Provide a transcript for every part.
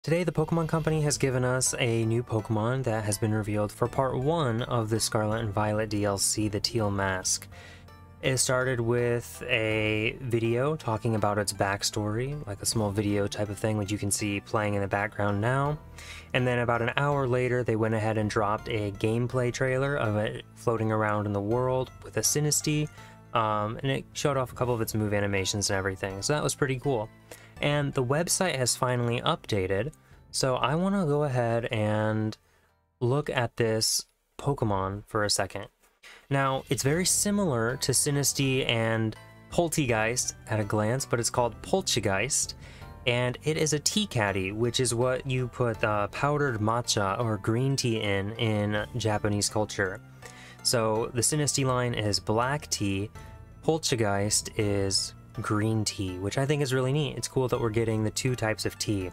Today, the Pokemon Company has given us a new Pokemon that has been revealed for Part 1 of the Scarlet and Violet DLC, the Teal Mask. It started with a video talking about its backstory, like a small video type of thing, which you can see playing in the background now. And then about an hour later, they went ahead and dropped a gameplay trailer of it floating around in the world with a Sinistea, and it showed off a couple of its move animations and everything, so that was pretty cool. And the website has finally updated, so I want to go ahead and look at this Pokemon for a second. Now, it's very similar to Sinistea and Polchageist at a glance, but it's called Polchageist, and it is a tea caddy, which is what you put powdered matcha or green tea in Japanese culture. So the Sinistea line is black tea, Polchageist is green tea, which I think is really neat. It's cool that we're getting the two types of tea.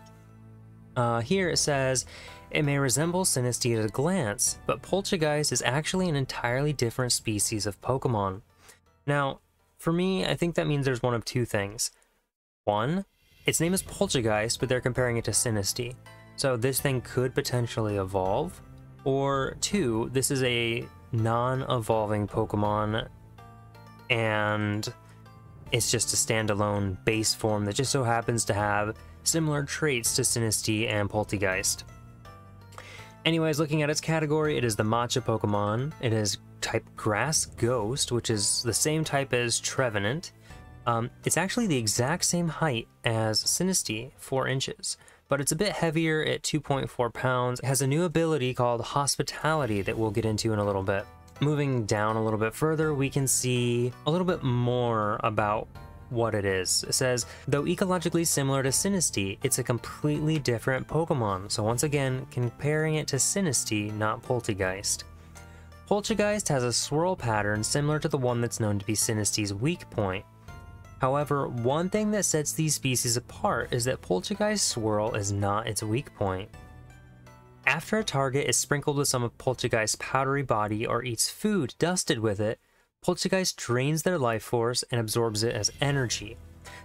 Here it says, it may resemble Sinistea at a glance, but Polchageist is actually an entirely different species of Pokemon. Now, for me, I think that means there's one of two things. One, its name is Polchageist, but they're comparing it to Sinistea. So this thing could potentially evolve. Or two, this is a non-evolving Pokemon, and it's just a standalone base form that just so happens to have similar traits to Sinistea and Poltchageist. Anyways, looking at its category, it is the Matcha Pokemon. It is type Grass Ghost, which is the same type as Trevenant. It's actually the exact same height as Sinistea, 4 inches, but it's a bit heavier at 2.4 pounds. It has a new ability called Hospitality that we'll get into in a little bit. Moving down a little bit further, we can see a little bit more about what it is. It says, though ecologically similar to Sinistea, it's a completely different Pokemon. So once again, comparing it to Sinistea, not Poltergeist. Polchageist has a swirl pattern similar to the one that's known to be Sinestea's weak point. However, one thing that sets these species apart is that Polchageist's swirl is not its weak point. After a target is sprinkled with some of Polchageist's powdery body or eats food dusted with it, Polchageist drains their life force and absorbs it as energy.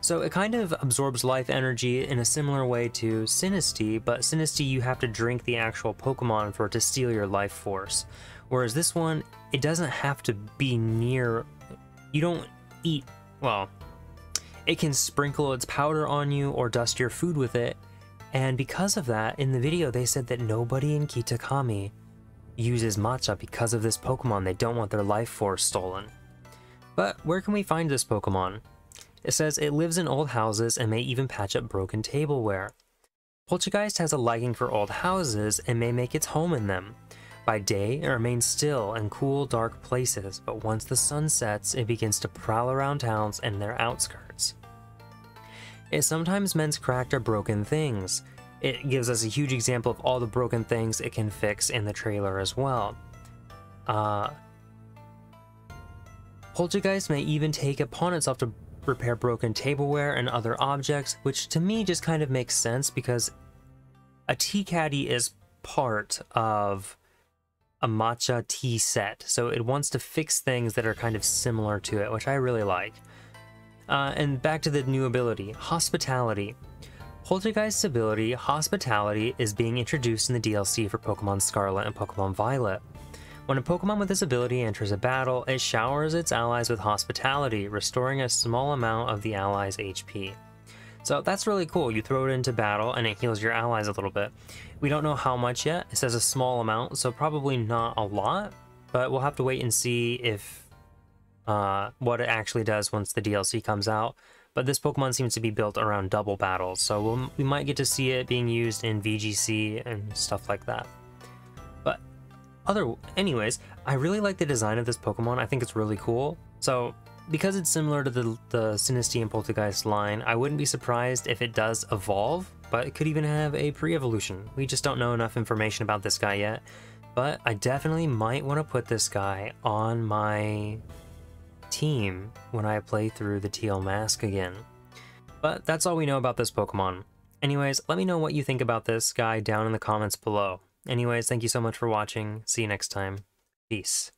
So it kind of absorbs life energy in a similar way to Sinistea, but Sinistea you have to drink the actual Pokemon for it to steal your life force. Whereas this one, it doesn't have to be near, you don't eat, well, it can sprinkle its powder on you or dust your food with it. And because of that, in the video they said that nobody in Kitakami uses matcha because of this Pokemon. They don't want their life force stolen. But where can we find this Pokemon? It says it lives in old houses and may even patch up broken tableware. Polchageist has a liking for old houses and may make its home in them. By day, it remains still in cool, dark places, but once the sun sets, it begins to prowl around towns and their outskirts. It sometimes mends cracked or broken things. It gives us a huge example of all the broken things it can fix in the trailer as well. Polchageist may even take upon itself to repair broken tableware and other objects, which to me just kind of makes sense because a tea caddy is part of a matcha tea set, so it wants to fix things that are kind of similar to it, which I really like. And back to the new ability, Hospitality. Poltergeist's ability, Hospitality, is being introduced in the DLC for Pokemon Scarlet and Pokemon Violet. When a Pokemon with this ability enters a battle, it showers its allies with Hospitality, restoring a small amount of the allies' HP. So that's really cool. You throw it into battle and it heals your allies a little bit. We don't know how much yet. It says a small amount, so probably not a lot, but we'll have to wait and see if what it actually does once the DLC comes out. But this Pokemon seems to be built around double battles, so we might get to see it being used in VGC and stuff like that. But anyways, I really like the design of this Pokemon. I think it's really cool. So because it's similar to the Sinistea and Poltergeist line, I wouldn't be surprised if it does evolve, but it could even have a pre-evolution. We just don't know enough information about this guy yet, but I definitely might want to put this guy on my team when I play through the Teal Mask again. But that's all we know about this Pokemon. Anyways, let me know what you think about this guy down in the comments below. Anyways, thank you so much for watching. See you next time. Peace.